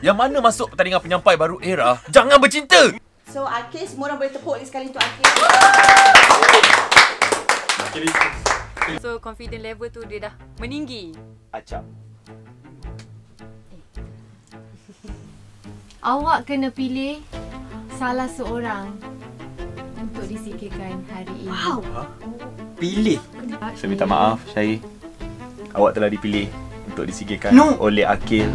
Yang mana masuk pertandingan penyampai baru era Jangan Bercinta. So Akil, semua orang boleh tepuk lagi sekali untuk Akil. So confident level tu dia dah meninggi. Acap. Awak kena pilih salah seorang untuk disingkirkan hari ini. Wow. Pilih. Saya minta maaf, Syahir. Awak telah dipilih untuk disingkirkan oleh Akil.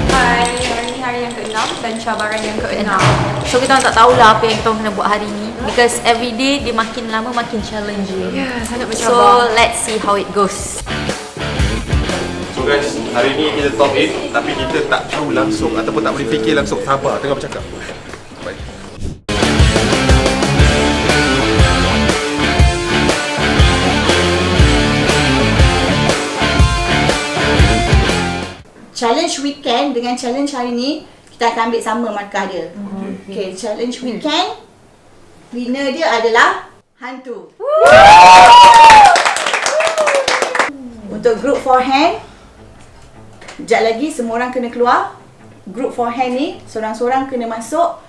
Hai, hari ni hari yang ke-6 dan cabaran yang ke-6. So kita tak tahulah apa yang kita kena buat hari ni because every day dia makin lama makin challenging. Ya, sangat bercabar. So let's see how it goes. So guys, hari ni kita top 8 tapi kita tak tahu langsung ataupun tak boleh fikir langsung. Sabar, tengah bercakap. Baik. Challenge weekend dengan challenge hari ni kita akan ambil sama markah dia. Okay, challenge weekend winner dia adalah hantu. Untuk group forehand, sekejap lagi semua orang kena keluar. Group forehand ni seorang-seorang kena masuk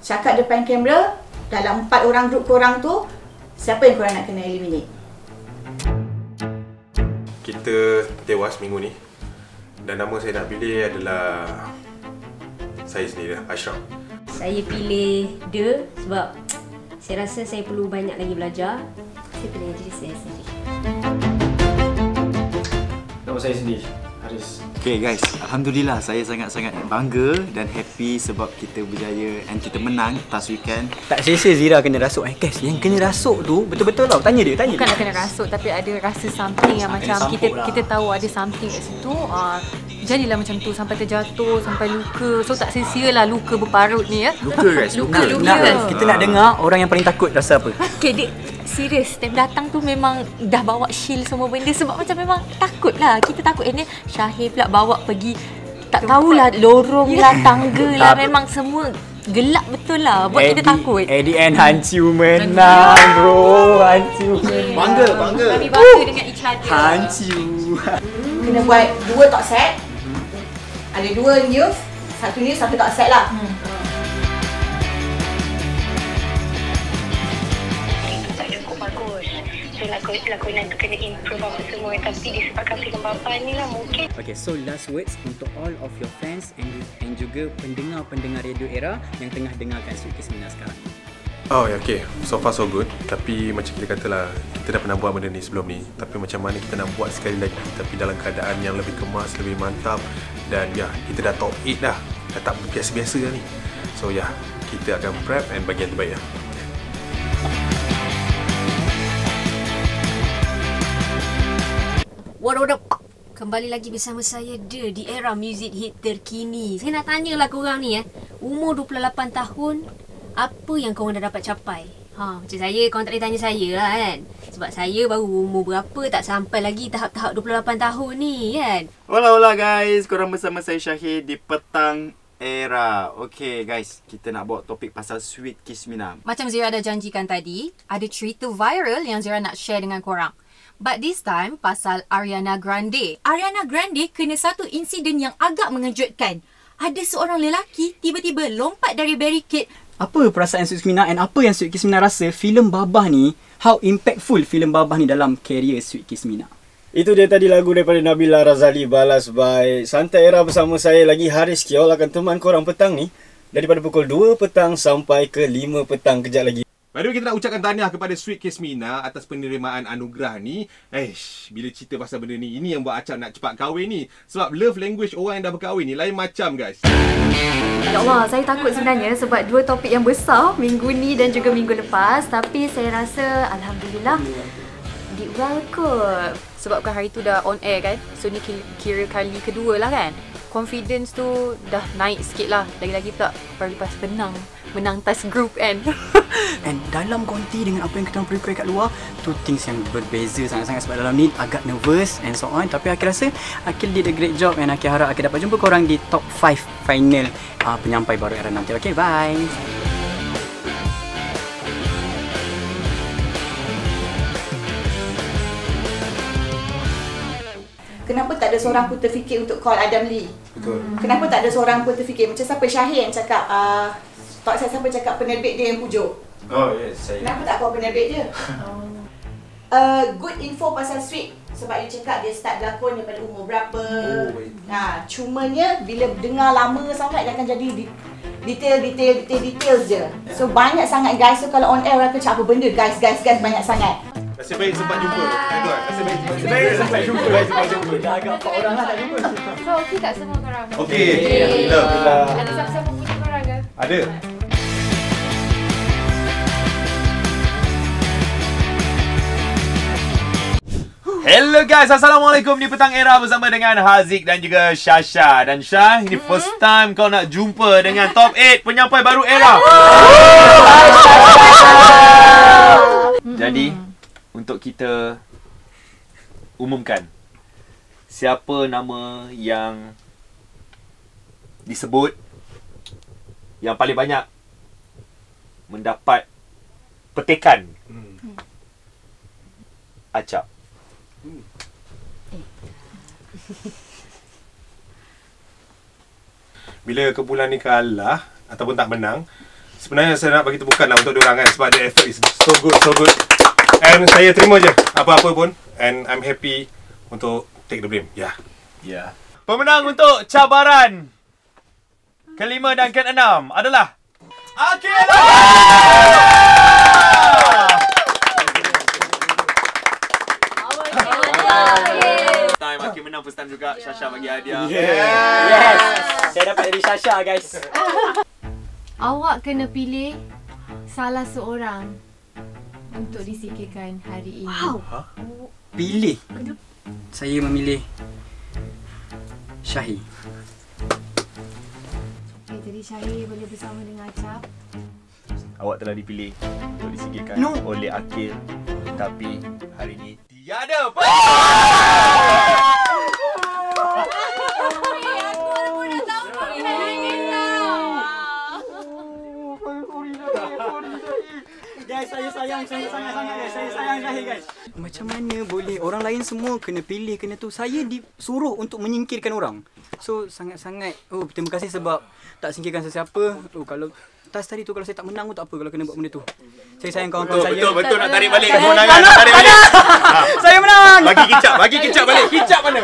cakap depan kamera. Dalam 4 orang group korang tu, siapa yang korang nak kena eliminate? Kita tewas minggu ni. Dan nama saya nak pilih adalah saya sendiri, Ashraf. Saya pilih dia sebab saya rasa saya perlu banyak lagi belajar. Saya pilih diri saya sendiri. Nama saya sendiri, Haris. Okay guys, Alhamdulillah saya sangat-sangat bangga dan happy sebab kita berjaya and kita menang atas weekend. Tak selesa Zira kena rasuk guys. Yang kena rasuk tu betul-betul tau. Tanya dia. Bukan nak kena rasuk tapi ada rasa something yang macam kita tahu ada something kat situ. Jadilah macam tu sampai terjatuh, sampai luka. So tak sia-sia lah luka berparut ni ya. Luka guys. Luka. Kita nak dengar orang yang paling takut rasa apa. Okay, dia serius. Time datang tu memang dah bawa shield semua benda sebab macam memang takut lah. Kita takut. Ini Syahir pula bawa pergi tak tahulah lorong lah, tangga lah. Memang semua gelap betul lah. Buat kita takut. At the end Hancu menang bro. Hancu menang. Bangga. Kami bangga dengan each other. Hancu. Kena buat 2 talk set. Ada 2 news, 1 news, 1 talk set lah. Lakonan tu kena improve apa semua tapi disebabkan filem Bapa ni lah mungkin. Okay, so last words untuk all of your fans and juga pendengar-pendengar Radio Era yang tengah dengarkan Sweet Kismina sekarang. Oh ya, okay. So far so good. Tapi macam kita katalah, kita dah pernah buat benda ni sebelum ni. Tapi macam mana kita nak buat sekali lagi tapi dalam keadaan yang lebih kemas, lebih mantap. Dan ya, kita dah top 8 dah. Dah tak biasa-biasa dah ni. So ya, kita akan prep and bagi yang terbaik lah. What up? Kembali lagi bersama saya di era music hit terkini. Saya nak tanyalah korang ni umur 28 tahun, apa yang korang dah dapat capai? Macam saya, korang tak boleh tanya saya lah kan. Sebab saya baru umur berapa, tak sampai lagi tahap-tahap 28 tahun ni kan. Hola guys, korang bersama saya Syahir di Petang Era. Okay guys, kita nak bawa topik pasal Sweet Kismina. Macam Zira dah janjikan tadi, ada cerita viral yang Zira nak share dengan korang. But this time pasal Ariana Grande. Ariana Grande kena satu insiden yang agak mengejutkan. Ada seorang lelaki tiba-tiba lompat dari barricade. Apa perasaan Sweet Kismina and apa yang Sweet Kismina rasa filem Babah ni, how impactful filem Babah ni dalam career Sweet Kismina? Itu dia tadi lagu daripada Nabila Razali, Balas by Santai Era. Bersama saya lagi Haris Kiol akan teman korang petang ni daripada pukul 2 petang sampai ke 5 petang kejap lagi. By the way, kita nak ucapkan tahniah kepada Sweet Kismina atas penerimaan anugerah ni. Bila cerita pasal benda ni, ini yang buat Acap nak cepat kahwin ni. Sebab love language orang yang dah berkahwin ni lain macam guys. Ya Allah, saya takut sebenarnya sebab 2 topik yang besar minggu ni dan juga minggu lepas. Tapi saya rasa Alhamdulillah did well kot. Sebabkan hari tu dah on air kan. So ni kira kali kedua lah kan. Confidence tu dah naik sikit lah. Lagi-lagi pula baru lepas menang task group kan. And dalam konti dengan apa yang kita prepare kat luar, tu things yang berbeza sangat-sangat sebab dalam ni agak nervous and so on. Tapi Akil rasa Akil did a great job and Akil harap Akil dapat jumpa korang di top 5 final penyampai baru era nanti. Okay, bye. Kenapa tak ada seorang pun terfikir untuk call Adam Lee? Betul. Kenapa tak ada seorang pun terfikir? Macam siapa Syahir yang cakap, tak saya siapa cakap penerbit dia yang pujuk? Oh yes, saya. Kenapa tak call penerbit dia? Good info pasal Sweet. Sebab you cakap dia start berlakon daripada umur berapa. Cumanya bila dengar lama sangat dia akan jadi details je. So banyak sangat guys. So kalau on air orang akan cakap apa benda guys banyak sangat. Nasib baik sempat jumpa. Nasib baik Sampai jumpa. Dah agak 4 orang lah tak jumpa. So, okey tak semua korang? Okey. Ada siapa-siapa punya korang ke? Ada. Hello guys, Assalamualaikum di Petang Era bersama dengan Haziq dan juga Syasha. Dan Syah, ini first time kau nak jumpa dengan top 8 penyampai baru Era. Jadi, untuk kita umumkan siapa nama yang disebut yang paling banyak mendapat petikan acap. Bila kumpulan ni kalah ataupun tak menang, sebenarnya saya nak bagi tepukan lah untuk diorang kan, sebab the effort is so good. And saya terima je apa-apa pun, and I'm happy untuk take the blame. Ya. Pemenang untuk cabaran kelima dan keenam adalah Akil. Akil menang first time juga. Syasha bagi hadiah. Yes. Saya dapat dari Syasha guys. Awak kena pilih salah seorang untuk disingkirkan hari ini. Pilih. Saya memilih Syahir. Okay, jadi Syahir boleh bersama dengan Acap. Awak telah dipilih untuk disingkirkan oleh Akil. Tapi hari ini tiada apa. Guys, saya sayang sangat guys. Saya sayang Syahir guys. Macam mana boleh orang lain semua kena pilih kena tu. Saya disuruh untuk menyingkirkan orang. So sangat-sangat terima kasih sebab tak singkirkan sesiapa. Kalau tas tadi tu kalau saya tak menang pun tak apa kalau kena buat benda tu. Saya sayang kawan-kawan saya. Betul nak tarik balik kemenangan. Nak tarik balik. Saya menang. Bagi kicap balik. Kicap mana?